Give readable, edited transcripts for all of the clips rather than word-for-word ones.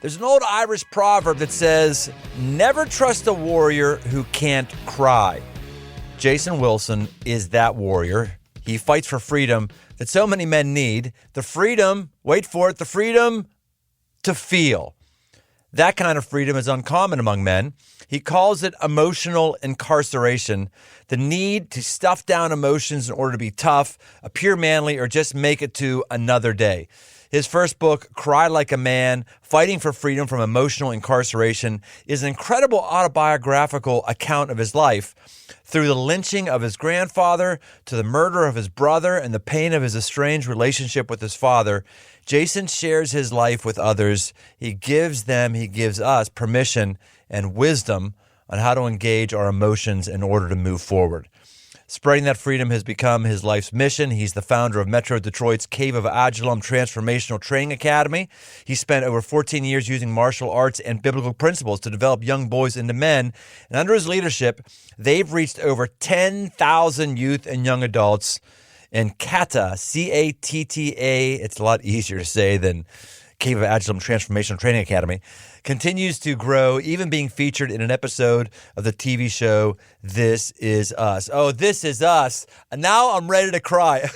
There's an old Irish proverb that says, never trust a warrior who can't cry. Jason Wilson is that warrior. He fights for freedom that so many men need. The freedom, wait for it, the freedom to feel. That kind of freedom is uncommon among men. He calls it emotional incarceration, the need to stuff down emotions in order to be tough, appear manly, or just make it to another day. His first book, Cry Like a Man, Fighting for Freedom from Emotional Incarceration, is an incredible autobiographical account of his life. Through the lynching of his grandfather, to the murder of his brother, and the pain of his estranged relationship with his father, Jason shares his life with others. He gives us permission and wisdom on how to engage our emotions in order to move forward. Spreading that freedom has become his life's mission. He's the founder of Metro Detroit's Cave of Adullam Transformational Training Academy. He spent over 14 years using martial arts and biblical principles to develop young boys into men. And under his leadership, they've reached over 10,000 youth and young adults. And CATA, C-A-T-T-A, it's a lot easier to say than Cave of Adullam Transformational Training Academy, continues to grow, even being featured in an episode of the TV show This Is Us. Oh, This Is Us. And now I'm ready to cry.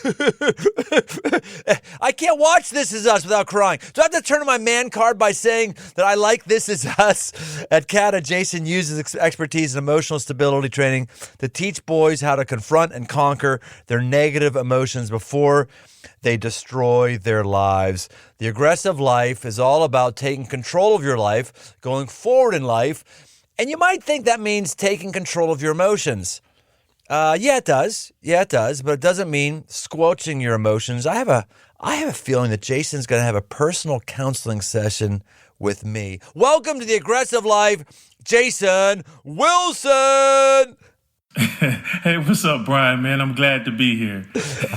I can't watch This Is Us without crying. Do I have to turn to my man card by saying that I like This Is Us? At CATA, Jason uses expertise in emotional stability training to teach boys how to confront and conquer their negative emotions before they destroy their lives. The aggressive life is all about taking control of your life, going forward in life. And you might think that means taking control of your emotions. Yeah, it does. But it doesn't mean squelching your emotions. I have a feeling that Jason's going to have a personal counseling session with me. Welcome to the Aggressive Life, Jason Wilson. Hey, what's up, Brian, man? I'm glad to be here.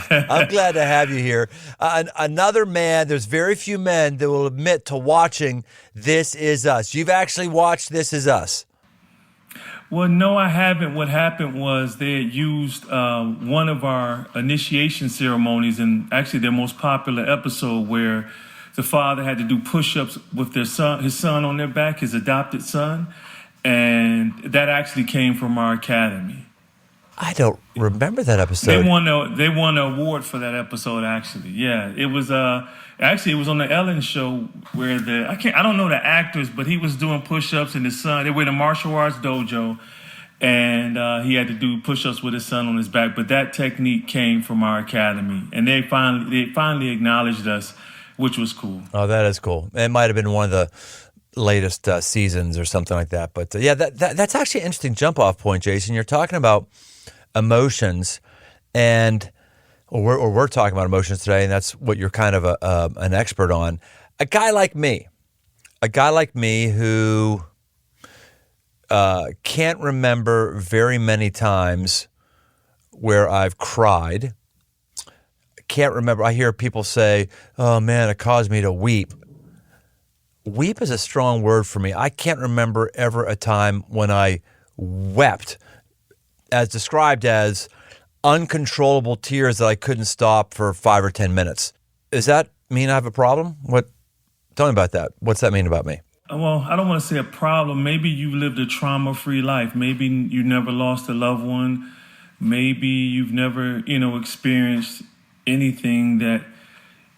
I'm glad to have you here. Another man, there's very few men that will admit to watching This Is Us. You've actually watched This Is Us. Well, no, I haven't. What happened was they had used one of our initiation ceremonies, and actually their most popular episode, where the father had to do push-ups with his son on their back, his adopted son. And that actually came from our academy. I don't remember that episode. They won an award for that episode. Actually, yeah, it was on the Ellen show where I don't know the actors, but he was doing push-ups and his son. They were in a martial arts dojo, and he had to do push-ups with his son on his back. But that technique came from our academy, and they finally acknowledged us, which was cool. Oh, that is cool. It might have been one of the latest seasons or something like that. But yeah, that's actually an interesting jump-off point, Jason. You're talking about emotions, we're talking about emotions today, and that's what you're kind of an expert on. A guy like me who can't remember very many times where I've cried. Can't remember. I hear people say, oh man, it caused me to weep. Weep is a strong word for me. I can't remember ever a time when I wept, as described as uncontrollable tears that I couldn't stop for 5 or 10 minutes. Does that mean I have a problem? Tell me about that. What's that mean about me? Well, I don't want to say a problem. Maybe you lived a trauma-free life. Maybe you never lost a loved one. Maybe you've never, experienced anything that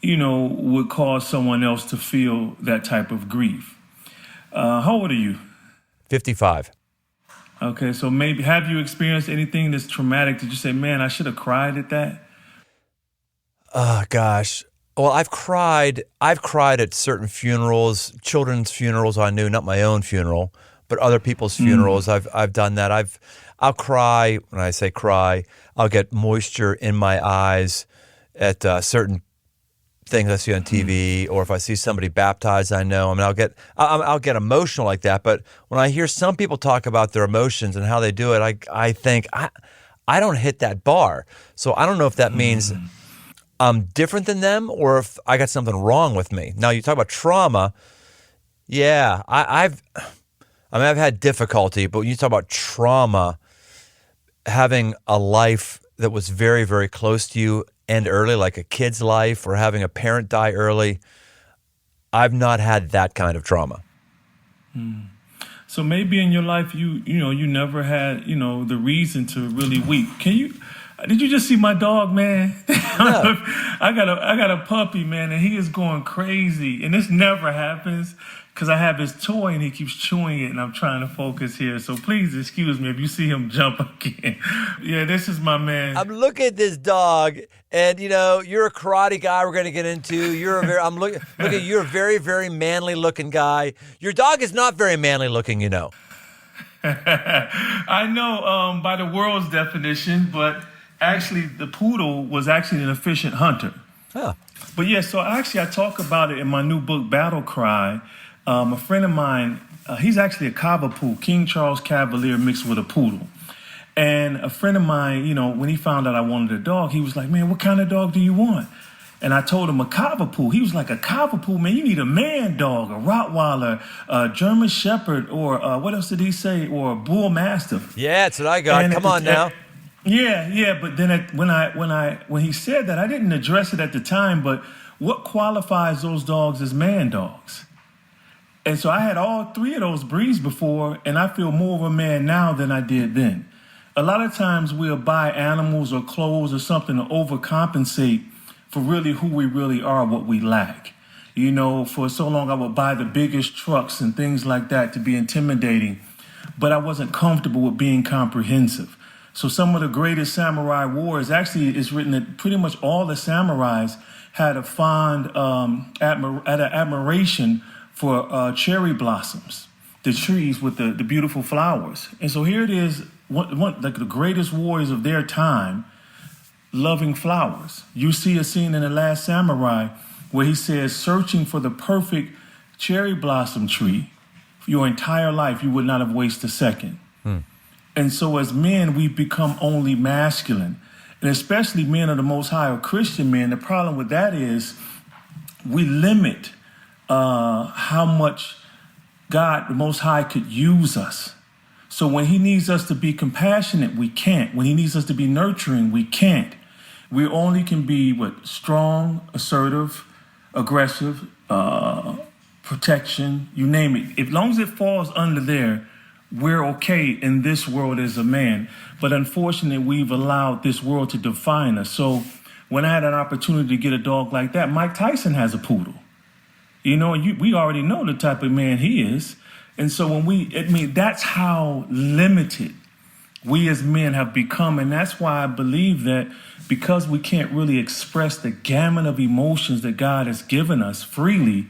would cause someone else to feel that type of grief. How old are you? 55. Okay, so maybe have you experienced anything that's traumatic? Did you say, man, I should have cried at that? Oh, gosh. Well, I've cried at certain funerals, children's funerals I knew, not my own funeral, but other people's funerals. I've done that. I'll cry. When I say cry, I'll get moisture in my eyes at certain things I see on TV, or if I see somebody baptized, I know. I mean, I'll get emotional like that. But when I hear some people talk about their emotions and how they do it, I think I don't hit that bar. So I don't know if that means I'm different than them, or if I got something wrong with me. Now, you talk about trauma. Yeah, I've had difficulty, but when you talk about trauma, having a life that was very, very close to you end early, like a kid's life, or having a parent die early, I've not had that kind of trauma. So maybe in your life, you never had, the reason to really weep. Did you just see my dog, man? No. I got a puppy, man, and he is going crazy. And this never happens because I have his toy and he keeps chewing it and I'm trying to focus here. So please excuse me if you see him jump again. Yeah, this is my man. I'm looking at this dog, and you're a karate guy we're going to get into. You're a very, very manly looking guy. Your dog is not very manly looking, I know by the world's definition, but actually the poodle was actually an efficient hunter. Huh. But yeah, so I talk about it in my new book, Battle Cry. A friend of mine, he's actually a Cavapoo, King Charles Cavalier mixed with a poodle. And a friend of mine, when he found out I wanted a dog, he was like, man, what kind of dog do you want? And I told him a Cavapoo. He was like, a Cavapoo, man, you need a man dog, a Rottweiler, a German Shepherd, or what else did he say? Or a Bull Mastiff. Yeah, that's what I got. Come on now. Yeah. But then when he said that, I didn't address it at the time, but what qualifies those dogs as man dogs? And so I had all three of those breeds before, and I feel more of a man now than I did then. A lot of times we'll buy animals or clothes or something to overcompensate for really who we really are, what we lack. For so long I would buy the biggest trucks and things like that to be intimidating, but I wasn't comfortable with being comprehensive. So some of the greatest samurai wars, actually it's written that pretty much all the samurais had a fond admiration for cherry blossoms, the trees with the beautiful flowers. And so here it is, one like the greatest warriors of their time, loving flowers. You see a scene in The Last Samurai where he says, searching for the perfect cherry blossom tree, for your entire life, you would not have wasted a second. And so as men, we become only masculine. And especially men of the Most High or Christian men, the problem with that is we limit how much God, the Most High, could use us. So when he needs us to be compassionate, we can't. When he needs us to be nurturing, we can't. We only can be strong, assertive, aggressive, protection, you name it. As long as it falls under there, we're okay in this world as a man. But unfortunately, we've allowed this world to define us. So when I had an opportunity to get a dog like that, Mike Tyson has a poodle. We already know the type of man he is. And so that's how limited we as men have become. And that's why I believe that because we can't really express the gamut of emotions that God has given us freely,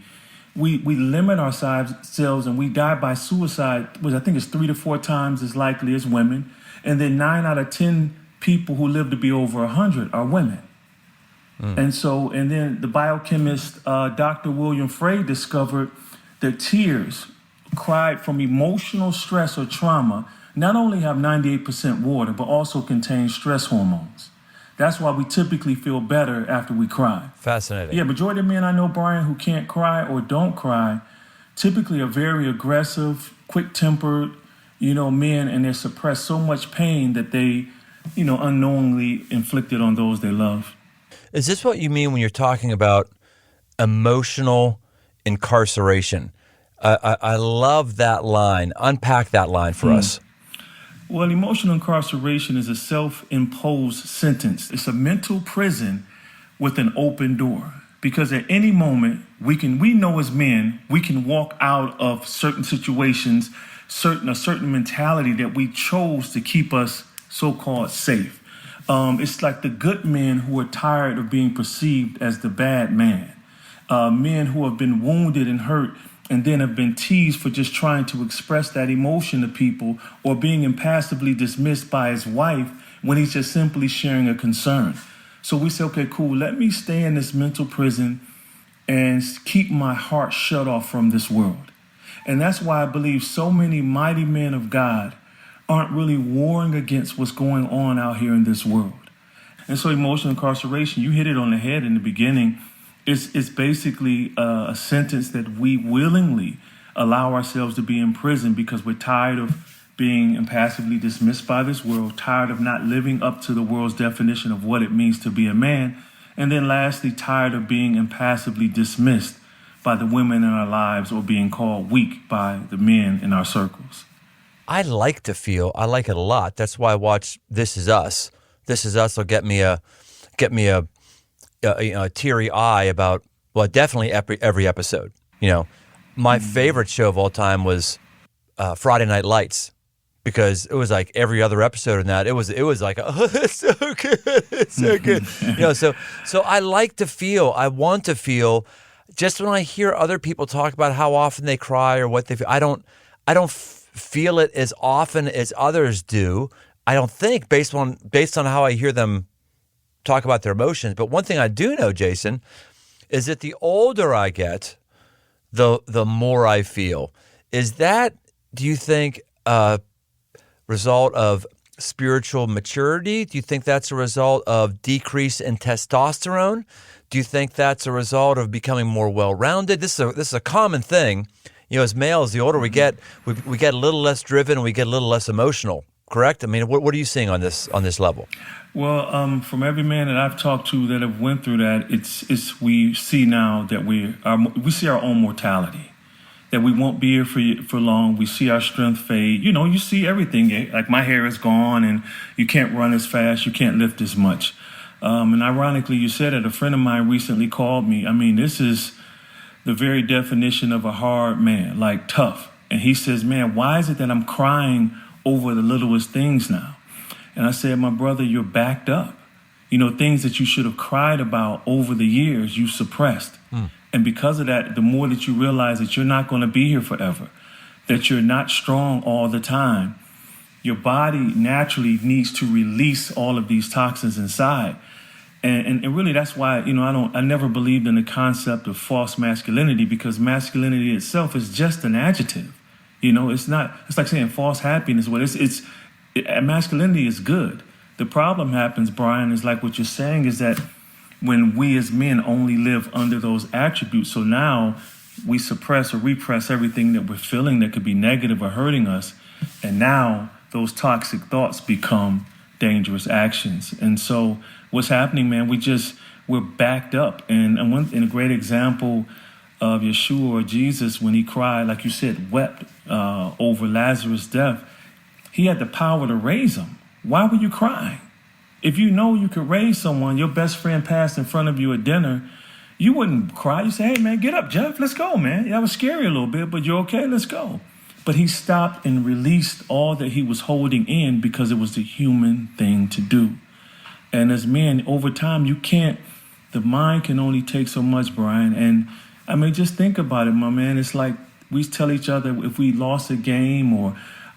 we limit ourselves and we die by suicide, which I think is 3 to 4 times as likely as women. And then 9 out of 10 people who live to be over 100 are women. And then the biochemist Dr. William Frey discovered that tears cried from emotional stress or trauma not only have 98% water, but also contain stress hormones. That's why we typically feel better after we cry. Fascinating. Yeah, majority of men I know, Brian, who can't cry or don't cry, typically are very aggressive, quick-tempered, men, and they suppress so much pain that they, unknowingly inflicted on those they love. Is this what you mean when you're talking about emotional incarceration? I love that line. Unpack that line for us. Well, emotional incarceration is a self-imposed sentence. It's a mental prison with an open door. Because at any moment, we know as men, we can walk out of certain situations, a certain mentality that we chose to keep us so-called safe. It's like the good men who are tired of being perceived as the bad man. Men who have been wounded and hurt and then have been teased for just trying to express that emotion to people, or being impassively dismissed by his wife when he's just simply sharing a concern. So we say, okay, cool, let me stay in this mental prison and keep my heart shut off from this world. And that's why I believe so many mighty men of God aren't really warring against what's going on out here in this world. And so emotional incarceration, you hit it on the head in the beginning. It's basically a sentence that we willingly allow ourselves to be in prison because we're tired of being impassively dismissed by this world, tired of not living up to the world's definition of what it means to be a man, and then lastly, tired of being impassively dismissed by the women in our lives or being called weak by the men in our circles. I like it a lot. That's why I watch This Is Us. This Is Us will get me a teary eye about, well, definitely every episode. My favorite show of all time was Friday Night Lights, because it was like every other episode in that it was like, oh, it's so good, it's so good. So I want to feel. Just when I hear other people talk about how often they cry or what they feel, I don't feel it as often as others do. I don't think, based on how I hear them talk about their emotions. But one thing I do know, Jason, is that the older I get, the more I feel. Is that, do you think, a result of spiritual maturity? Do you think that's a result of decrease in testosterone? Do you think that's a result of becoming more well-rounded? This is a common thing. As males, the older we get a little less driven and we get a little less emotional. Correct? I mean, what are you seeing on this level? Well, from every man that I've talked to that have went through that, it's we see now that we see our own mortality, that we won't be here for long. We see our strength fade. You see everything. Like my hair is gone, and you can't run as fast, you can't lift as much. And ironically, you said it. A friend of mine recently called me. I mean, this is the very definition of a hard man, like tough. And he says, "Man, why is it that I'm crying over the littlest things now?" And I said, "My brother, you're backed up. Things that you should have cried about over the years, you suppressed. And because of that, the more that you realize that you're not going to be here forever, that you're not strong all the time, your body naturally needs to release all of these toxins inside." And really, that's why, I never believed in the concept of false masculinity, because masculinity itself is just an adjective. It's like saying false happiness. Masculinity is good. The problem happens, Brian, is like what you're saying, is that when we as men only live under those attributes, so now we suppress or repress everything that we're feeling that could be negative or hurting us. And now those toxic thoughts become dangerous actions. And so what's happening, man, we're backed up. And in a great example of Yeshua or Jesus, when he cried, like you said, wept over Lazarus' death, he had the power to raise him. Why were you crying? If you know you could raise someone, your best friend passed in front of you at dinner, you wouldn't cry. You say, "Hey, man, get up, Jeff. Let's go, man. That was scary a little bit, but you're okay. Let's go." But he stopped and released all that he was holding in, because it was the human thing to do. And as men, over time, the mind can only take so much, Brian. And I mean, just think about it, my man. It's like we tell each other, if we lost a game, or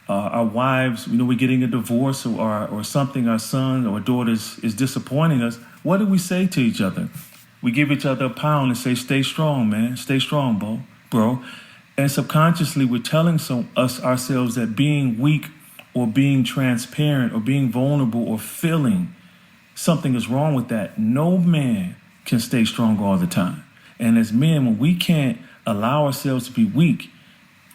our wives, we're getting a divorce, or something, our son or daughter is disappointing us, what do we say to each other? We give each other a pound and say, "Stay strong, man. Stay strong, bro." And subconsciously, we're telling ourselves that being weak or being transparent or being vulnerable or feeling something is wrong with that. No man can stay strong all the time. And as men, when we can't allow ourselves to be weak,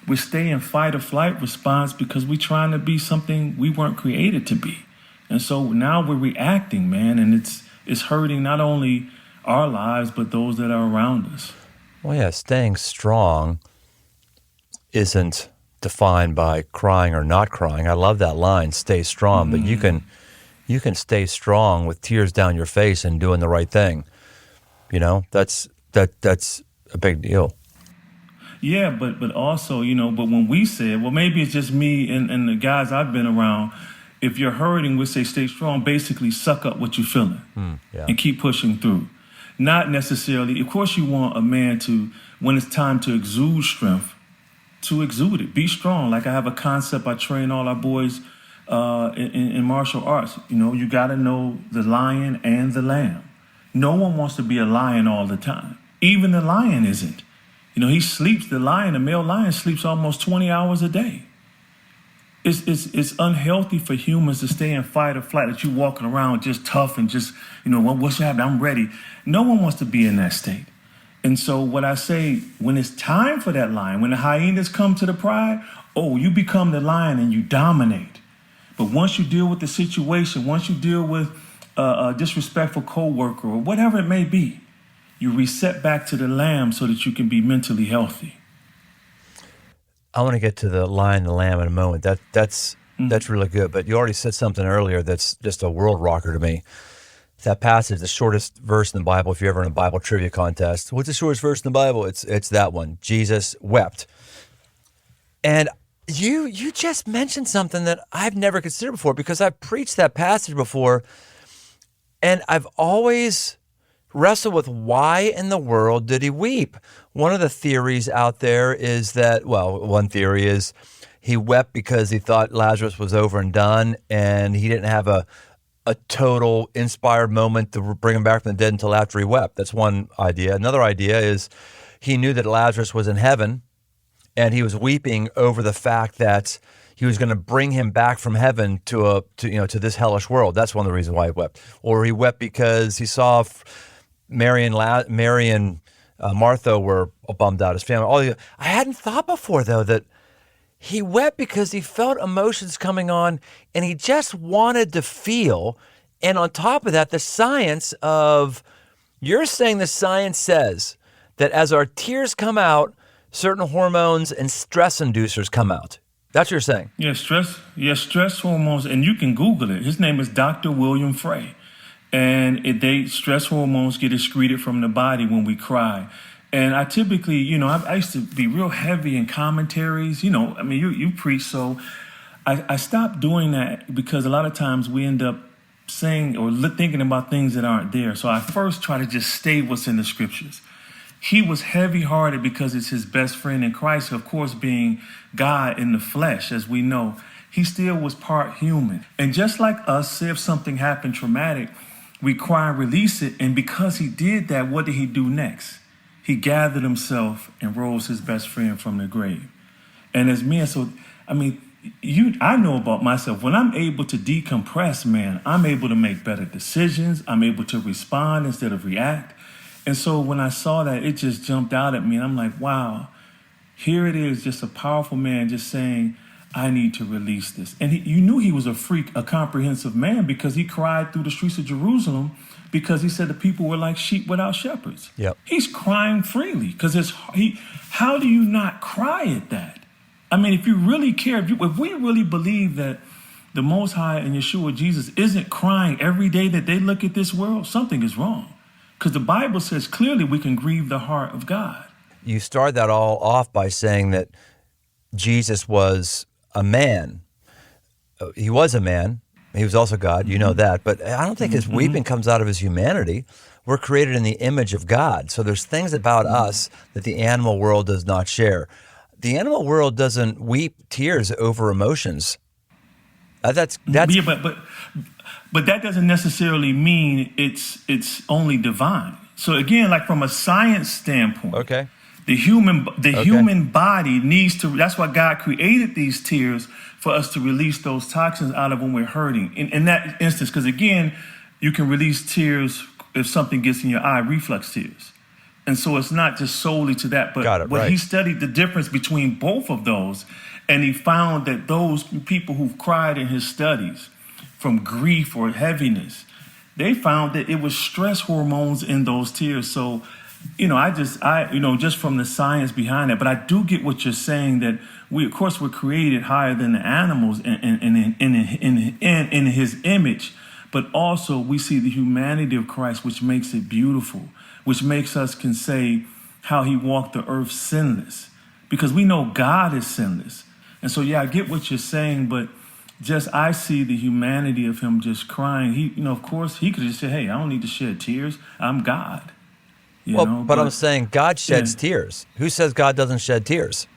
we stay in fight or flight response, because we're trying to be something we weren't created to be. And so now we're reacting, man, and it's hurting not only our lives, but those that are around us. Well, yeah, staying strong isn't defined by crying or not crying. I love that line, "Stay strong," but you can stay strong with tears down your face and doing the right thing. That's a big deal. Yeah, but also, but when we say, well, maybe it's just me and the guys I've been around, if you're hurting, we say stay strong, basically suck up what you're feeling and keep pushing through. Not necessarily, of course you want a man to, when it's time to exude strength, to exude it. Be strong. Like I have a concept I train all our boys in martial arts. You got to know the lion and the lamb. No one wants to be a lion all the time. Even the lion isn't. He sleeps, the male lion sleeps almost 20 hours a day. It's unhealthy for humans to stay in fight or flight, that you walking around just tough and just, what's happening? I'm ready. No one wants to be in that state. And so what I say, when it's time for that lion, when the hyenas come to the pride, you become the lion and you dominate. But once you deal with the situation, once you deal with a disrespectful coworker or whatever it may be, You reset back to the Lamb so that you can be mentally healthy. I want to get to the lion and the lamb in a moment. That's really good. But you already said something earlier that's just a world rocker to me. That passage, the shortest verse in the Bible, if you're ever in a Bible trivia contest, what's the shortest verse in the Bible? It's that one. Jesus wept. And you just mentioned something that I've never considered before, because I've preached that passage before, and I've always wrestled with why in the world did he weep? One of the theories out there is that, one theory is he wept because he thought Lazarus was over and done, and he didn't have a total inspired moment to bring him back from the dead until after he wept. That's one idea. Another idea is he knew that Lazarus was in heaven, and he was weeping over the fact that he was going to bring him back from heaven to this hellish world. That's one of the reasons why he wept. Or he wept because he saw Mary and Martha were bummed out. His family. I hadn't thought before, though, that he wept because he felt emotions coming on, and he just wanted to feel. And on top of that, the science of, you're saying the science says that as our tears come out, certain hormones and stress inducers come out. That's what you're saying? Yeah, stress hormones, and you can Google it. His name is Dr. William Frey. And stress hormones get excreted from the body when we cry. And I typically, I used to be real heavy in commentaries. You preach, so I stopped doing that because a lot of times we end up saying or thinking about things that aren't there. So I first try to just stay what's in the scriptures. He was heavy-hearted because it's his best friend in Christ, of course, being God in the flesh, as we know. He still was part human. And just like us, say if something happened traumatic, we cry and release it. And because he did that, what did he do next? He gathered himself and rose his best friend from the grave. And as men, I know about myself. When I'm able to decompress, man, I'm able to make better decisions. I'm able to respond instead of react. And so when I saw that, it just jumped out at me. And I'm like, wow, here it is, just a powerful man just saying, I need to release this. And you knew he was a freak, a comprehensive man, because he cried through the streets of Jerusalem because he said the people were like sheep without shepherds. Yep. He's crying freely because how do you not cry at that? I mean, if you really care, if we really believe that the Most High and Yeshua Jesus isn't crying every day that they look at this world, something is wrong. Because the Bible says clearly we can grieve the heart of God. You start that all off by saying that Jesus was a man. He was a man. He was also God. You know that. But I don't think his weeping comes out of his humanity. We're created in the image of God. So there's things about us that the animal world does not share. The animal world doesn't weep tears over emotions. That's yeah, but that doesn't necessarily mean it's only divine. So again, like from a science standpoint, okay, the human body needs to. That's why God created these tears, for us to release those toxins out of when we're hurting. In that instance, because again, you can release tears if something gets in your eye, reflex tears. And so it's not just solely to that, but he studied the difference between both of those, and he found that those people who've cried in his studies from grief or heaviness, they found that it was stress hormones in those tears. So, just from the science behind it, but I do get what you're saying, that we're created higher than the animals in his image, but also we see the humanity of Christ, which makes it beautiful, which makes us can say how he walked the earth sinless, because we know God is sinless. And so, I get what you're saying, but I see the humanity of him just crying. He, of course, he could just say, hey, I don't need to shed tears. I'm God. But I'm saying God sheds tears. Who says God doesn't shed tears?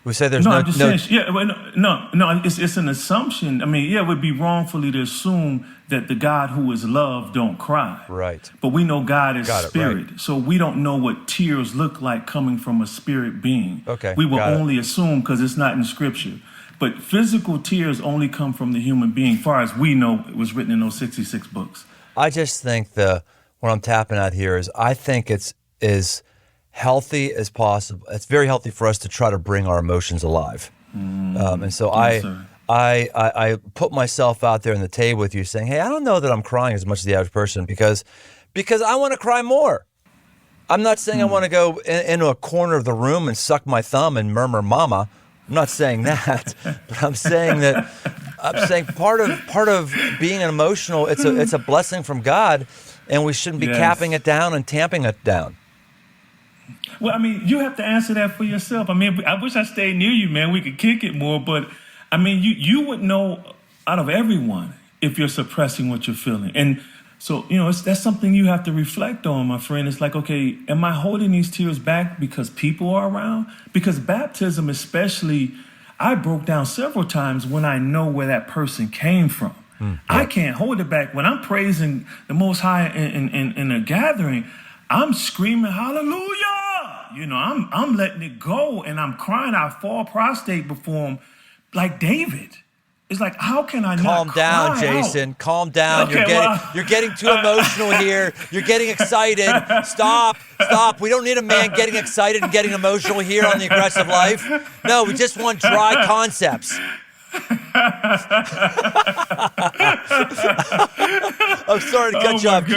We say there's I'm just saying, it's an assumption. I mean, it would be wrongfully to assume that the God who is love don't cry. Right. But we know God is spirit. Right. So we don't know what tears look like coming from a spirit being. Okay. We will only assume because it's not in scripture. But physical tears only come from the human being, far as we know it was written in those 66 books. I just think what I'm tapping at here is, I think it's as healthy as possible. It's very healthy for us to try to bring our emotions alive. And so Yes, I put myself out there on the table with you saying, hey, I don't know that I'm crying as much as the average person because I want to cry more. I'm not saying I want to go into a corner of the room and suck my thumb and murmur "mama." I'm not saying that, but I'm saying part of being an emotional, it's a blessing from God, and we shouldn't be capping it down and tamping it down. Well, I mean, you have to answer that for yourself. I mean, I wish I stayed near you, man. We could kick it more, but I mean, you would know out of everyone if you're suppressing what you're feeling. And so, that's something you have to reflect on, my friend. It's like, okay, am I holding these tears back because people are around? Because baptism, especially, I broke down several times when I know where that person came from. I can't hold it back. When I'm praising the Most High in a gathering, I'm screaming hallelujah. I'm letting it go, and I'm crying. I fall prostrate before him like David. It's like, how can I not Calm down, cry Jason. out? Calm down. Okay, You're getting too emotional here. You're getting excited. Stop. We don't need a man getting excited and getting emotional here on The Aggressive Life. No, we just want dry concepts. I'm sorry to cut you off.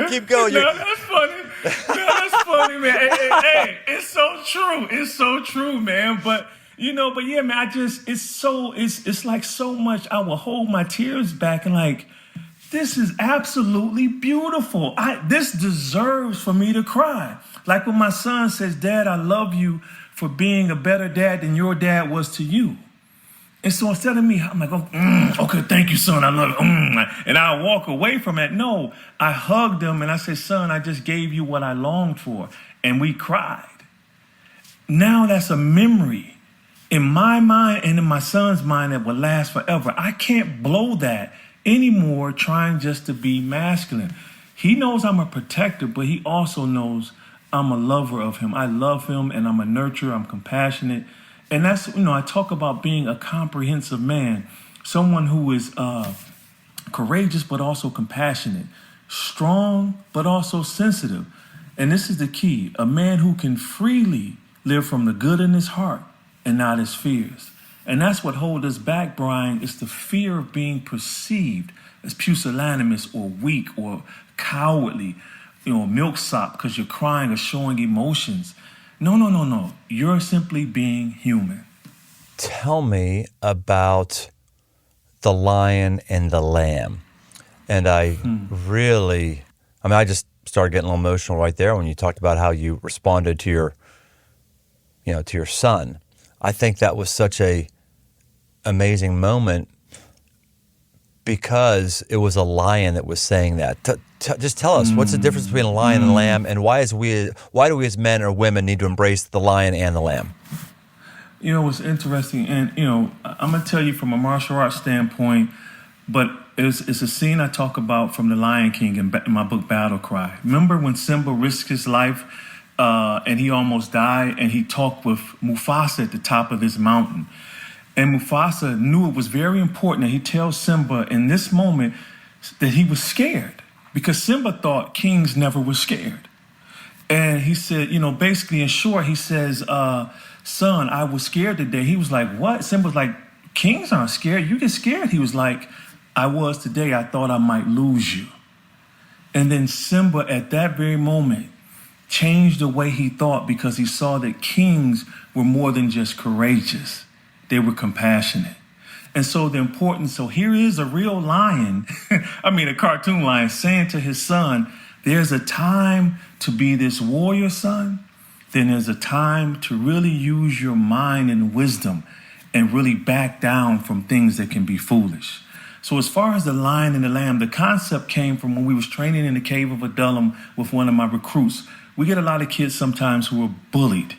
Keep going. No, that's funny. That's funny, man. Hey, it's so true, man. But yeah, man, it's like so much. I will hold my tears back and like, this is absolutely beautiful. This deserves for me to cry. Like when my son says, Dad, I love you for being a better dad than your dad was to you. And so instead of me, I'm like, okay, thank you, son. I love you. And I walk away from it. No, I hugged him and I said, son, I just gave you what I longed for. And we cried. Now that's a memory in my mind and in my son's mind that will last forever. I can't blow that anymore trying just to be masculine. He knows I'm a protector, but he also knows I'm a lover of him. I love him and I'm a nurturer. I'm compassionate. And that's, I talk about being a comprehensive man, someone who is courageous but also compassionate, strong but also sensitive. And this is the key, a man who can freely live from the good in his heart and not his fears. And that's what holds us back, Brian, is the fear of being perceived as pusillanimous or weak or cowardly, milksop because you're crying or showing emotions. No. You're simply being human. Tell me about the lion and the lamb. And I just started getting a little emotional right there when you talked about how you responded to your son. I think that was such a amazing moment because it was a lion that was saying that. Just tell us, what's the difference between a lion and a lamb, and why do we as men or women need to embrace the lion and the lamb? It's interesting, and I'm gonna tell you from a martial arts standpoint, but it's a scene I talk about from The Lion King in my book Battle Cry. Remember when Simba risked his life and he almost died, and he talked with Mufasa at the top of this mountain. And Mufasa knew it was very important that he tells Simba in this moment that he was scared, because Simba thought kings never were scared. And he said, basically in short, he says, son, I was scared today. He was like, what? Simba was like, kings aren't scared. You get scared. He was like, I was today. I thought I might lose you. And then Simba at that very moment changed the way he thought, because he saw that kings were more than just courageous. They were compassionate. And so here is a real lion, a cartoon lion, saying to his son, there's a time to be this warrior, son. Then there's a time to really use your mind and wisdom and really back down from things that can be foolish. So as far as the lion and the lamb, the concept came from when we was training in the cave of Adullam with one of my recruits. We get a lot of kids sometimes who are bullied.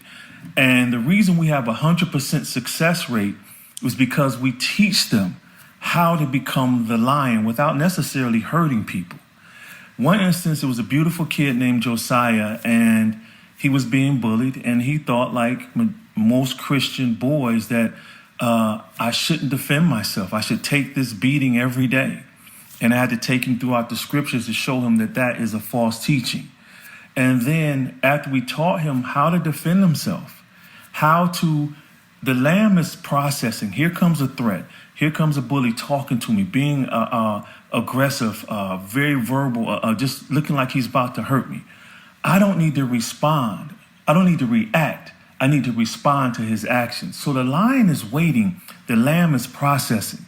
And the reason we have 100% success rate was because we teach them how to become the lion without necessarily hurting people. One instance, it was a beautiful kid named Josiah, and he was being bullied, and he thought, like most Christian boys, that I shouldn't defend myself. I should take this beating every day. And I had to take him throughout the scriptures to show him that that is a false teaching. And then after we taught him how to defend himself, the lamb is processing. Here comes a threat. Here comes a bully talking to me, being aggressive, very verbal, just looking like he's about to hurt me. I don't need to respond. I don't need to react. I need to respond to his actions. So the lion is waiting. The lamb is processing.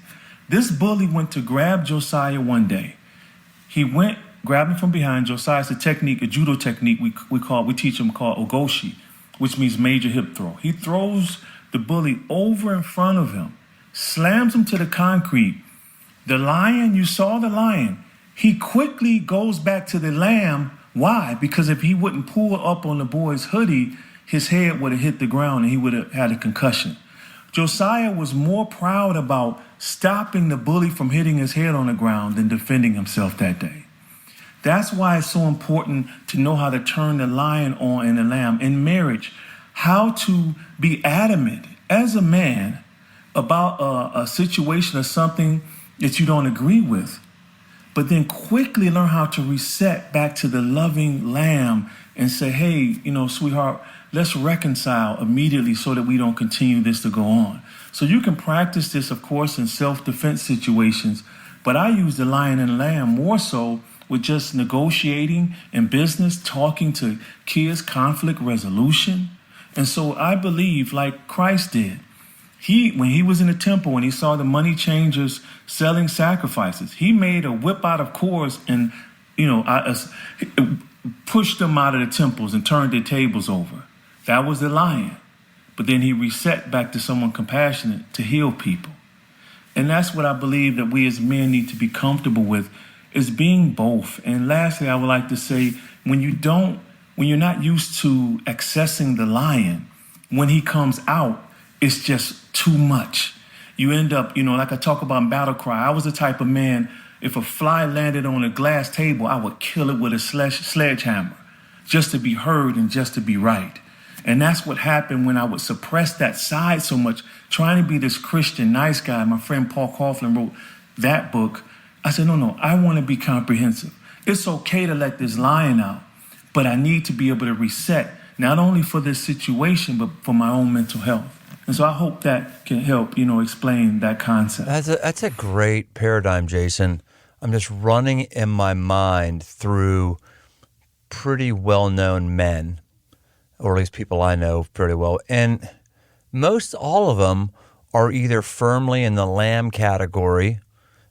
This bully went to grab Josiah one day. He went, grabbed him from behind. Josiah's a technique, a judo technique we teach him called ogoshi, which means major hip throw. He throws the bully over in front of him, slams him to the concrete. The lion, you saw the lion. He quickly goes back to the lamb. Why? Because if he wouldn't pull up on the boy's hoodie, his head would have hit the ground and he would have had a concussion. Josiah was more proud about stopping the bully from hitting his head on the ground than defending himself that day. That's why it's so important to know how to turn the lion on and the lamb. In marriage, how to be adamant as a man about a situation or something that you don't agree with, but then quickly learn how to reset back to the loving lamb and say, hey, sweetheart, let's reconcile immediately so that we don't continue this to go on. So you can practice this, of course, in self-defense situations, but I use the lion and lamb more so with just negotiating in business, talking to kids, conflict resolution. And so I believe, like Christ did, when he was in the temple, when he saw the money changers selling sacrifices, he made a whip out of cords and, pushed them out of the temples and turned their tables over. That was the lion. But then he reset back to someone compassionate to heal people. And that's what I believe that we as men need to be comfortable with, is being both. And lastly, I would like to say, when you're not used to accessing the lion, when he comes out, it's just too much. You end up, like I talk about in Battle Cry, I was the type of man, if a fly landed on a glass table, I would kill it with a sledgehammer just to be heard and just to be right. And that's what happened when I would suppress that side so much, trying to be this Christian nice guy. My friend Paul Coughlin wrote that book. I said, no, I want to be comprehensive. It's okay to let this lion out, but I need to be able to reset, not only for this situation, but for my own mental health. And so I hope that can help, explain that concept. That's a great paradigm, Jason. I'm just running in my mind through pretty well-known men, or at least people I know pretty well. And most all of them are either firmly in the lamb category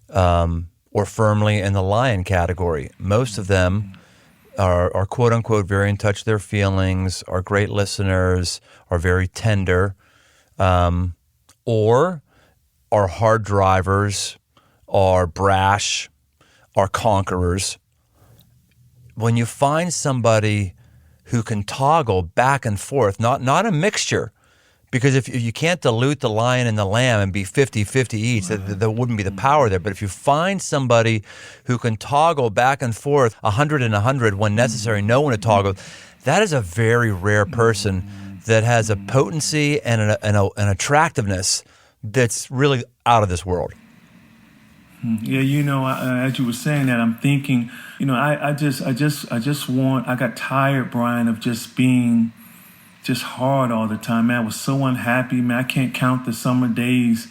or firmly in the lion category. Most of them are quote-unquote very in touch with their feelings, are great listeners, are very tender, or are hard drivers, are brash, are conquerors. When you find somebody who can toggle back and forth, not a mixture, because if you can't dilute the lion and the lamb and be 50-50 each, there wouldn't be the power there. But if you find somebody who can toggle back and forth 100 and 100 when necessary, know when to toggle, that is a very rare person that has a potency and an attractiveness that's really out of this world. Yeah, as you were saying that, I'm thinking, I got tired, Brian, of just being just hard all the time, man. I was so unhappy, man. I can't count the summer days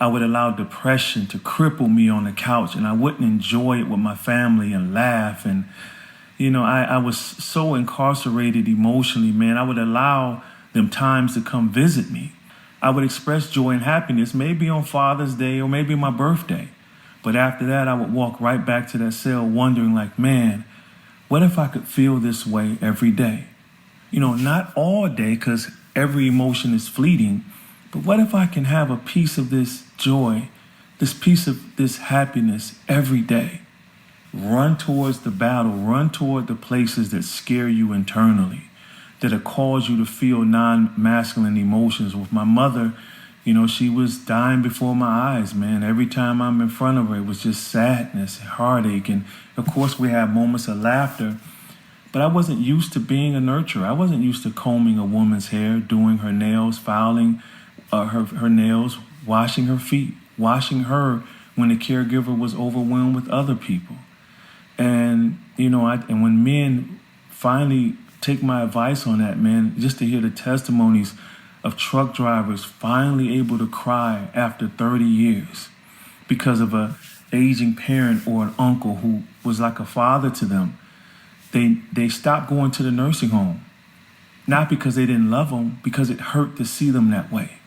I would allow depression to cripple me on the couch, and I wouldn't enjoy it with my family and laugh. And, I was so incarcerated emotionally, man. I would allow them times to come visit me. I would express joy and happiness, maybe on Father's Day or maybe my birthday. But after that, I would walk right back to that cell wondering like, man, what if I could feel this way every day? Not all day, because every emotion is fleeting, but what if I can have a piece of this joy, this piece of this happiness every day? Run towards the battle, run toward the places that scare you internally, that cause you to feel non-masculine emotions. With my mother, she was dying before my eyes, man. Every time I'm in front of her, it was just sadness, heartache. And of course, we have moments of laughter. But I wasn't used to being a nurturer. I wasn't used to combing a woman's hair, doing her nails, filing her nails, washing her feet, washing her when the caregiver was overwhelmed with other people. And, and when men finally take my advice on that, man, just to hear the testimonies of truck drivers finally able to cry after 30 years because of an aging parent or an uncle who was like a father to them. they stopped going to the nursing home. Not because they didn't love them, because it hurt to see them that way.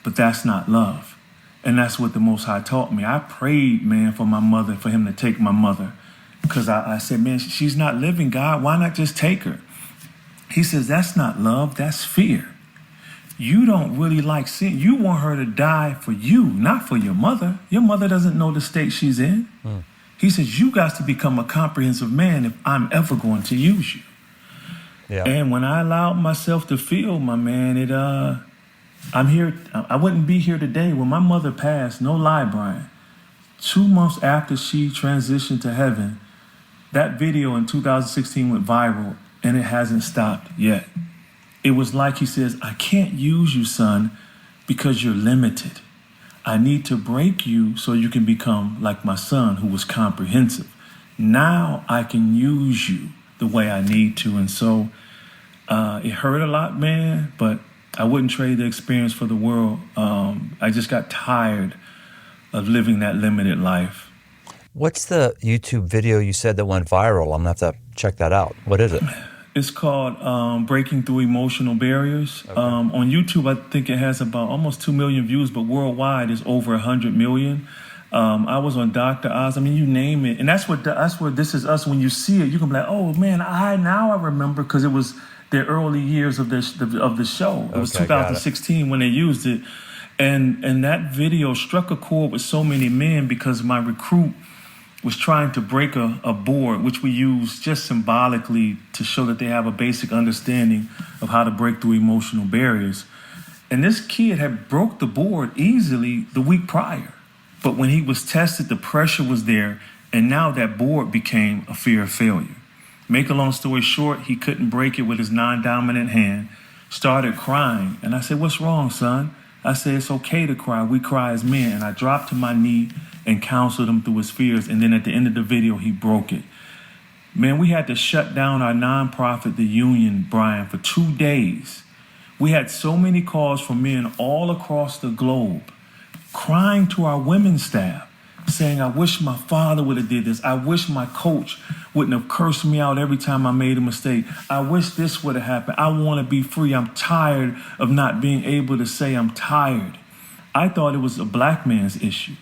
But that's not love. And that's what the Most High taught me. I prayed, man, for my mother, for him to take my mother. Because I said, man, she's not living, God. Why not just take her? He says, that's not love, that's fear. You don't really like seeing, you want her to die for you, not for your mother. Your mother doesn't know the state she's in. He says, you got to become a comprehensive man if I'm ever going to use you. Yeah. And when I allowed myself to feel, my man, I'm here. I wouldn't be here today. When my mother passed, no lie, Brian, 2 months after she transitioned to heaven, that video in 2016 went viral, and it hasn't stopped yet. It was like he says, I can't use you, son, because you're limited. I need to break you so you can become like my son, who was comprehensive. Now I can use you the way I need to. And so it hurt a lot, man, but I wouldn't trade the experience for the world. I just got tired of living that limited life. What's the YouTube video you said that went viral? I'm going to have to check that out. What is it? It's called Breaking Through Emotional Barriers. Okay. On YouTube, I think it has about almost 2 million views, but worldwide it's over 100 million. I was on Dr. Oz. I mean, you name it. And that's where This Is Us, when you see it, you can be like, oh, man, now I remember, because it was the early years of the show. It was 2016 when they used it. And that video struck a chord with so many men, because my recruit was trying to break a board, which we use just symbolically to show that they have a basic understanding of how to break through emotional barriers. And this kid had broke the board easily the week prior. But when he was tested, the pressure was there, and now that board became a fear of failure. Make a long story short, he couldn't break it with his non-dominant hand, started crying. And I said, what's wrong, son? I said, it's okay to cry. We cry as men. And I dropped to my knee and counseled him through his fears. And then at the end of the video, he broke it. Man, we had to shut down our nonprofit, the Union, Brian, for 2 days. We had so many calls from men all across the globe crying to our women's staff, saying, I wish my father would have did this. I wish my coach wouldn't have cursed me out every time I made a mistake. I wish this would have happened. I want to be free. I'm tired of not being able to say I'm tired. I thought it was a black man's issue,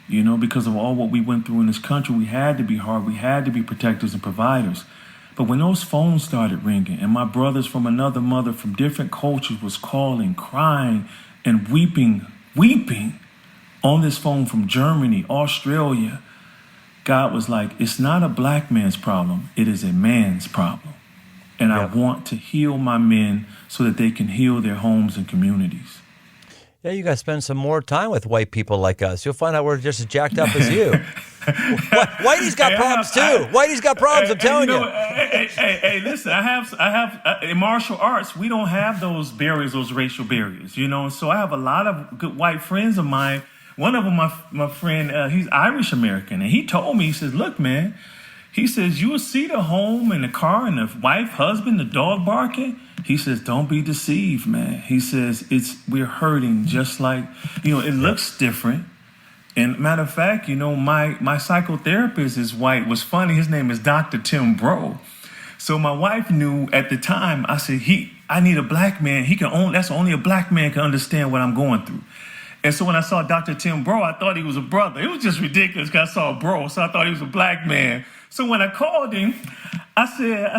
because of all what we went through in this country. We had to be hard. We had to be protectors and providers. But when those phones started ringing, and my brothers from another mother from different cultures was calling, crying, and weeping on this phone from Germany, Australia, God was like, it's not a black man's problem. It is a man's problem. And I want to heal my men so that they can heal their homes and communities. Yeah, you got to spend some more time with white people like us. You'll find out we're just as jacked up as you. Whitey's got problems too. Whitey's got problems, I'm telling you. Hey, listen, I have in martial arts, we don't have those barriers, those racial barriers, So I have a lot of good white friends of mine. One of them, my friend, he's Irish American, and he told me, he says, look, man, he says, you will see the home and the car and the wife, husband, the dog barking. He says, don't be deceived, man. He says, we're hurting just like, it looks different. And matter of fact, my psychotherapist is white. What's funny, his name is Dr. Tim Bro. So my wife knew at the time, I said, I need a black man. That's only a black man can understand what I'm going through. And so when I saw Dr. Tim Bro, I thought he was a brother. It was just ridiculous because I saw a bro, so I thought he was a black man. So when I called him, I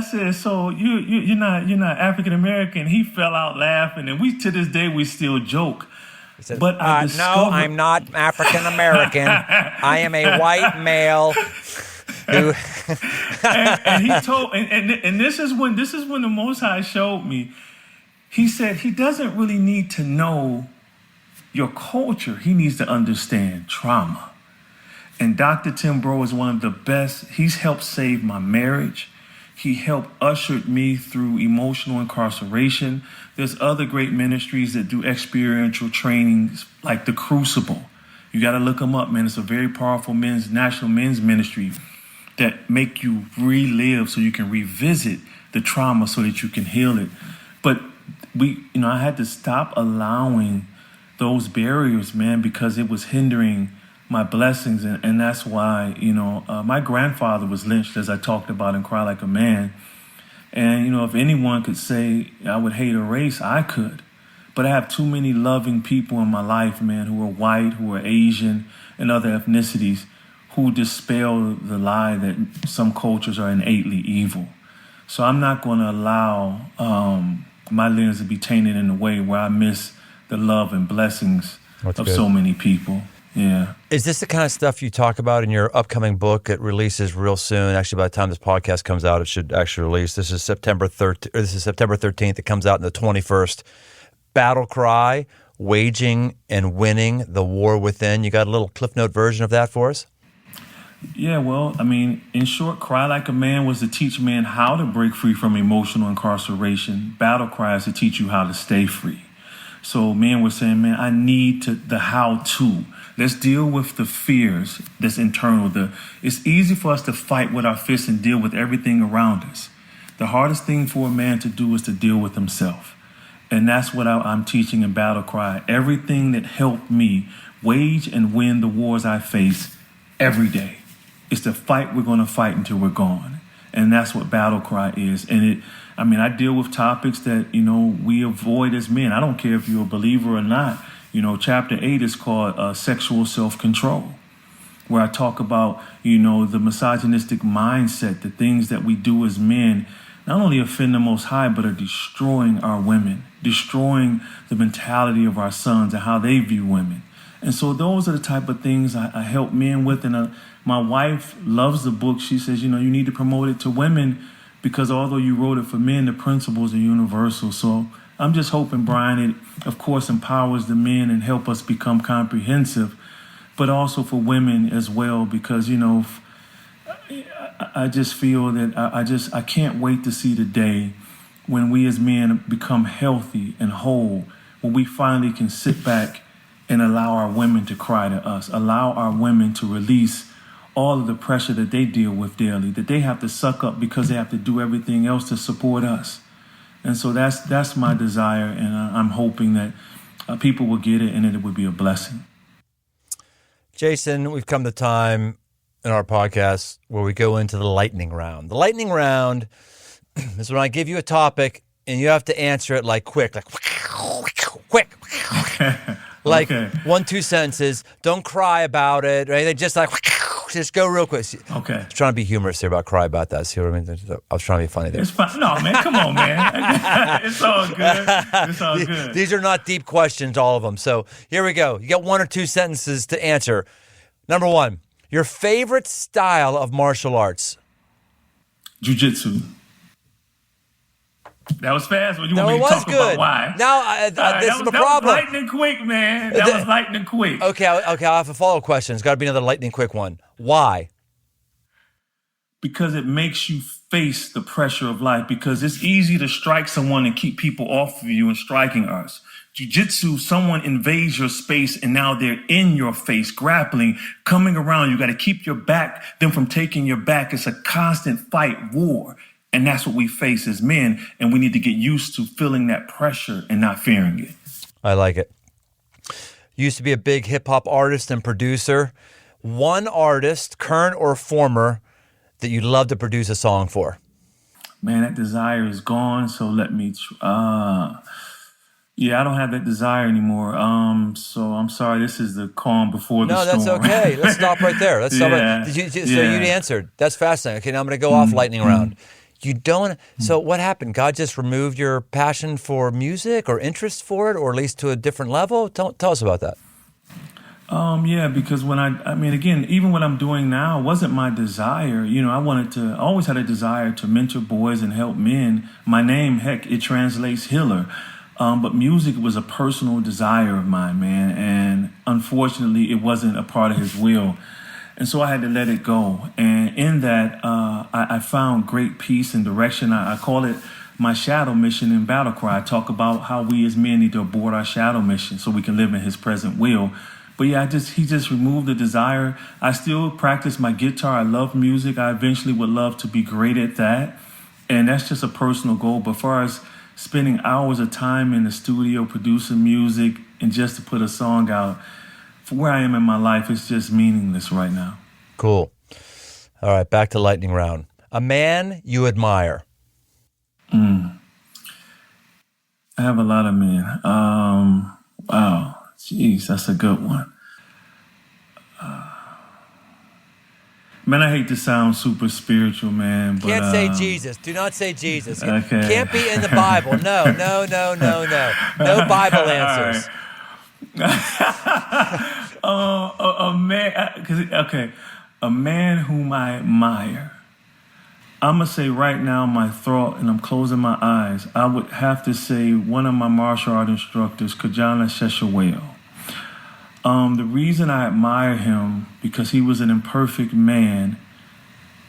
said, so you're not African American. He fell out laughing, and to this day we still joke. He said, but no, I'm not African American. I am a white male. Who and he told, and this is when the Most High showed me. He said he doesn't really need to know your culture. He needs to understand trauma. And Dr. Tim Bro is one of the best. He's helped save my marriage. He helped ushered me through emotional incarceration. There's other great ministries that do experiential trainings like The Crucible. You got to look them up, man. It's a very powerful national men's ministry that make you relive so you can revisit the trauma so that you can heal it. But I had to stop allowing those barriers, man, because it was hindering my blessings. And that's why, my grandfather was lynched, as I talked about in Cry Like a Man. And, if anyone could say I would hate a race, I could. But I have too many loving people in my life, man, who are white, who are Asian, and other ethnicities, who dispel the lie that some cultures are innately evil. So I'm not going to allow my lens to be tainted in a way where I miss the love and blessings of so many people. Yeah. Is this the kind of stuff you talk about in your upcoming book that releases real soon? Actually, by the time this podcast comes out, it should actually release. This is September 13th. It comes out on the 21st. Battle Cry, Waging and Winning the War Within. You got a little Cliff Note version of that for us? Yeah, well, in short, Cry Like a Man was to teach men how to break free from emotional incarceration. Battle Cry is to teach you how to stay free. So men were saying, man, I need the how-to. Let's deal with the fears that's internal. It's easy for us to fight with our fists and deal with everything around us. The hardest thing for a man to do is to deal with himself. And that's what I'm teaching in Battle Cry. Everything that helped me wage and win the wars I face every day. It's the fight we're going to fight until we're gone. And that's what Battle Cry is. And I deal with topics that, we avoid as men. I don't care if you're a believer or not. Chapter 8 is called Sexual Self-Control, where I talk about, the misogynistic mindset, the things that we do as men, not only offend the Most High, but are destroying our women, destroying the mentality of our sons and how they view women. And so those are the type of things I help men with. And my wife loves the book. She says, you need to promote it to women because although you wrote it for men, the principles are universal. So I'm just hoping, Brian, it, of course, empowers the men and help us become comprehensive, but also for women as well, because, I just feel that I can't wait to see the day when we as men become healthy and whole, when we finally can sit back and allow our women to cry to us, allow our women to release all of the pressure that they deal with daily, that they have to suck up because they have to do everything else to support us. And so that's my desire, and I'm hoping that people will get it and that it would be a blessing. Jason, we've come to time in our podcast where we go into the lightning round. The lightning round is when I give you a topic and you have to answer it quick. Like 1-2 sentences. Don't cry about it or anything. Just go real quick. Okay. I was trying to be humorous here about cry about that. See what I mean? I was trying to be funny there. It's fine. No, man. Come on, man. It's all good. It's all good. These are not deep questions, all of them. So here we go. You got 1 or 2 sentences to answer. Number 1, your favorite style of martial arts? Jiu-jitsu. That was fast. You want me to talk about why? Now, this is the problem. That was lightning quick, man. That was lightning quick. Okay, I'll have a follow-up question. It's got to be another lightning quick one. Why? Because it makes you face the pressure of life. Because it's easy to strike someone and keep people off of you and striking us. Jiu-jitsu, someone invades your space and now they're in your face, grappling, coming around. You got to keep them from taking your back. It's a constant fight, war. And that's what we face as men, and we need to get used to feeling that pressure and not fearing it. I like it. You used to be a big hip-hop artist and producer. One artist, current or former, that you'd love to produce a song for? Man, that desire is gone, so let me... Yeah, I don't have that desire anymore. So I'm sorry. This is the calm before the storm. No, that's okay. Let's stop right there. Let's stop right. So you answered. That's fascinating. Okay, now I'm going to go off lightning round. You don't. So what happened? God just removed your passion for music or interest for it, or at least to a different level? Tell us about that. Yeah, because when again, even what I'm doing now wasn't my desire. I always had a desire to mentor boys and help men. My name, heck, it translates healer. But music was a personal desire of mine, man. And unfortunately, it wasn't a part of his will. And so I had to let it go. And in that, I found great peace and direction. I call it my shadow mission in Battle Cry. I talk about how we as men need to abort our shadow mission so we can live in his present will. But yeah, he just removed the desire. I still practice my guitar. I love music. I eventually would love to be great at that. And that's just a personal goal. But as far as spending hours of time in the studio producing music and just to put a song out, for where I am in my life, it's just meaningless right now. Cool. All right, back to lightning round. A man you admire. I have a lot of men. Wow, jeez, that's a good one. Man, I hate to sound super spiritual, man, but Can't say Jesus. Do not say Jesus. Okay. Can't be in the Bible. No. No Bible answers. A man whom I admire. I'm gonna say right now, my thought, and I'm closing my eyes. I would have to say one of my martial art instructors, Kajana Sheshaweo. The reason I admire him, because he was an imperfect man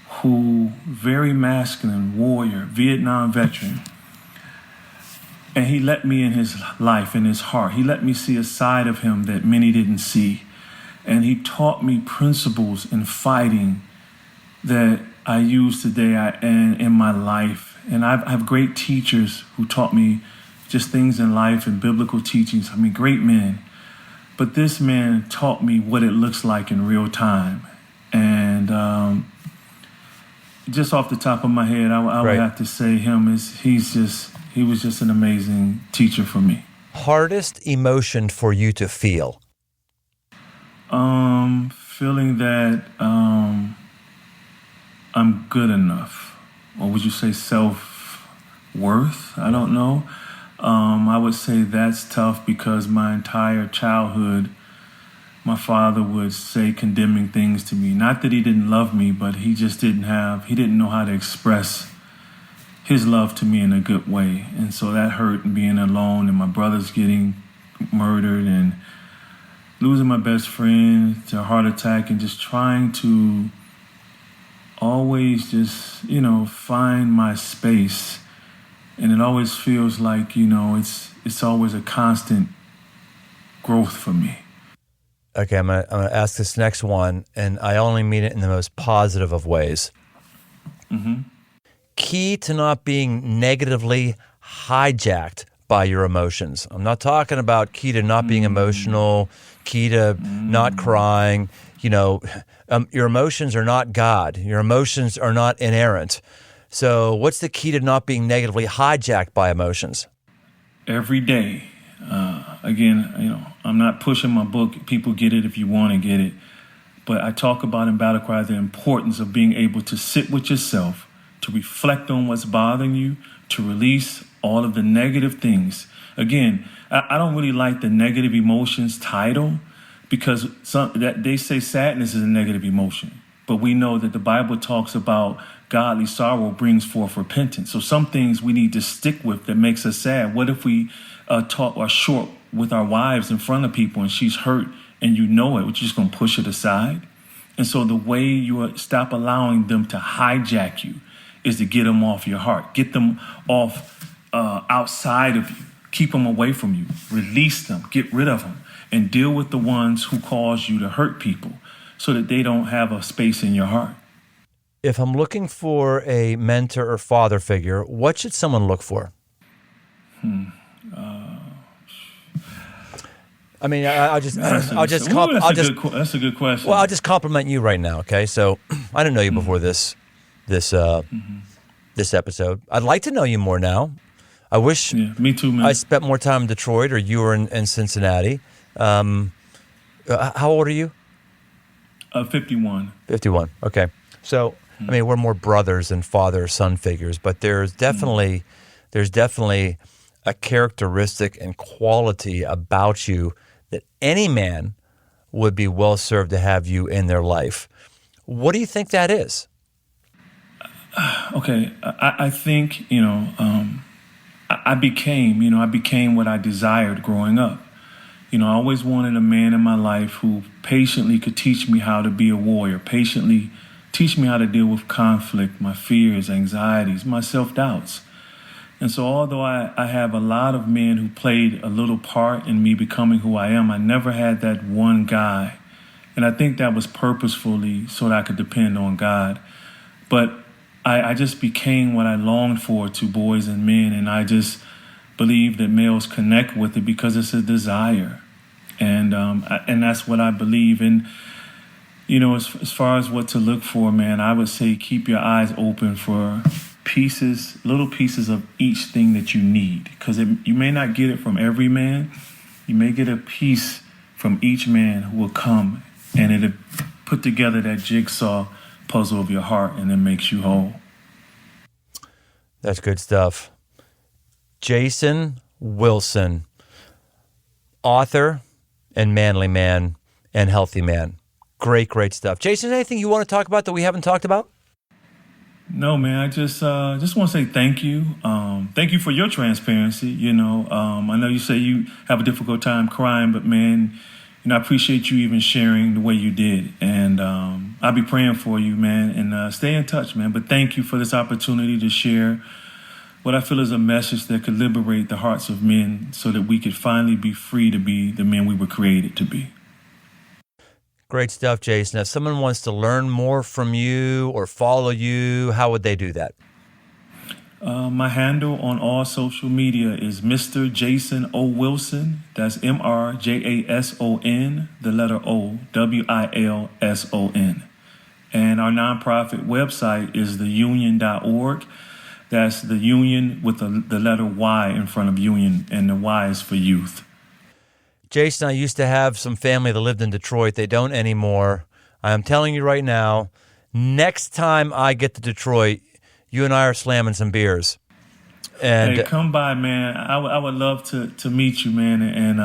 who, very masculine, warrior, Vietnam veteran. And he let me in his life, in his heart. He let me see a side of him that many didn't see. And he taught me principles in fighting that I use today and in my life. And I have great teachers who taught me just things in life and biblical teachings. I mean, great men. But this man taught me what it looks like in real time. And just off the top of my head, I would have to say he was just an amazing teacher for me. Hardest emotion for you to feel? Feeling that I'm good enough. Or would you say self-worth? I don't know. I would say that's tough because my entire childhood, my father would say condemning things to me. Not that he didn't love me, but he just didn't know how to express his love to me in a good way. And so that hurt, and being alone and my brothers getting murdered and losing my best friend to a heart attack, and just trying to always just, find my space. And it always feels like, it's always a constant growth for me. Okay, I'm gonna ask this next one, and I only mean it in the most positive of ways. Mm-hmm. Key to not being negatively hijacked by your emotions. I'm not talking about key to not being emotional, key to not crying. Your emotions are not God. Your emotions are not inerrant. So what's the key to not being negatively hijacked by emotions? Every day. Again, I'm not pushing my book. People get it if you want to get it. But I talk about in Battle Cry the importance of being able to sit with yourself, to reflect on what's bothering you, to release all of the negative things. Again, I don't really like the negative emotions title, because that they say sadness is a negative emotion. But we know that the Bible talks about godly sorrow brings forth repentance. So some things we need to stick with that makes us sad. What if we talk or short with our wives in front of people and she's hurt and you know it, we're just going to push it aside? And so the way you stop allowing them to hijack you is to get them off your heart. Get them off outside of you. Keep them away from you. Release them. Get rid of them. And deal with the ones who cause you to hurt people so that they don't have a space in your heart. If I'm looking for a mentor or father figure, what should someone look for? I mean, that's a good question. Well, I'll just compliment you right now. Okay, so I didn't know you before this episode. I'd like to know you more now. I wish. Yeah, me too, man. I spent more time in Detroit, or you were in Cincinnati. How old are you? 51. 51. Okay, so I mean, we're more brothers than father-son figures, but there's definitely a characteristic and quality about you that any man would be well served to have you in their life. What do you think that is? Okay, I think I became what I desired growing up. I always wanted a man in my life who patiently could teach me how to be a warrior, patiently teach me how to deal with conflict, my fears, anxieties, my self-doubts. And so although I have a lot of men who played a little part in me becoming who I am, I never had that one guy. And I think that was purposefully so that I could depend on God. But I just became what I longed for to boys and men, and I just believe that males connect with it because it's a desire. And that's what I believe. And, you know, as far as what to look for, man, I would say keep your eyes open for little pieces of each thing that you need. Because you may not get it from every man. You may get a piece from each man who will come, and it'll put together that jigsaw puzzle of your heart, and it makes you whole. That's good stuff. Jason Wilson, author and manly man and healthy man. Great, great stuff. Jason, anything you want to talk about that we haven't talked about? No, man. I just want to say thank you. Thank you for your transparency. You know, I know you say you have a difficult time crying, but man, you know, I appreciate you even sharing the way you did. And I'll be praying for you, man, and stay in touch, man. But thank you for this opportunity to share what I feel is a message that could liberate the hearts of men so that we could finally be free to be the men we were created to be. Great stuff, Jason. If someone wants to learn more from you or follow you, how would they do that? My handle on all social media is Mr. Jason O. Wilson. That's MrJason, the letter O, WILSON. And our nonprofit website is theunion.org. That's the union with the letter Y in front of union, and the Y is for youth. Jason, I used to have some family that lived in Detroit. They don't anymore. I'm telling you right now, next time I get to Detroit, you and I are slamming some beers. And hey, come by, man. I would love to meet you, man. And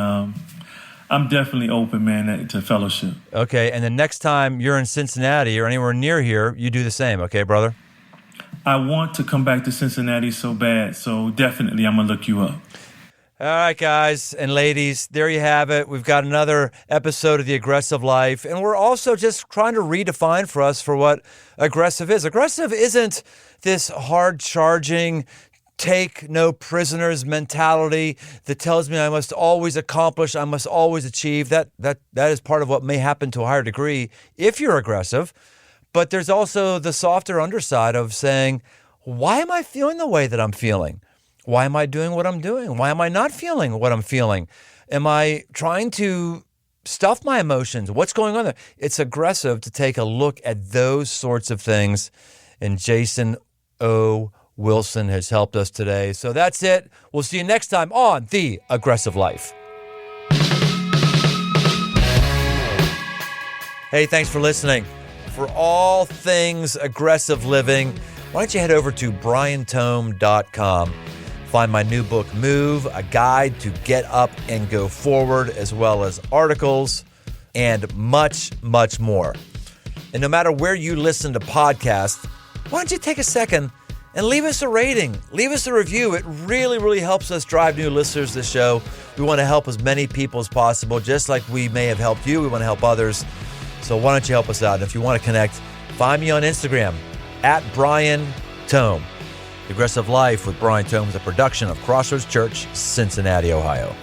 I'm definitely open, man, to fellowship. Okay, and the next time you're in Cincinnati or anywhere near here, you do the same, okay, brother? I want to come back to Cincinnati so bad, so definitely I'm going to look you up. All right, guys and ladies, there you have it. We've got another episode of The Aggressive Life, and we're also just trying to redefine for us for what aggressive is. Aggressive isn't this hard-charging, take no prisoners mentality that tells me I must always accomplish, I must always achieve. That is part of what may happen to a higher degree if you're aggressive. But there's also the softer underside of saying, why am I feeling the way that I'm feeling? Why am I doing what I'm doing? Why am I not feeling what I'm feeling? Am I trying to stuff my emotions? What's going on there? It's aggressive to take a look at those sorts of things. And Jason O. Wilson has helped us today. So that's it. We'll see you next time on The Aggressive Life. Hey, thanks for listening. For all things aggressive living, why don't you head over to briantome.com. Find my new book, Move, a guide to get up and go forward, as well as articles and much, much more. And no matter where you listen to podcasts, why don't you take a second and leave us a rating, leave us a review. It really, really helps us drive new listeners to the show. We want to help as many people as possible, just like we may have helped you. We want to help others. So why don't you help us out? And if you want to connect, find me on Instagram at Brian Tome. The Aggressive Life with Brian Tome is a production of Crossroads Church, Cincinnati, Ohio.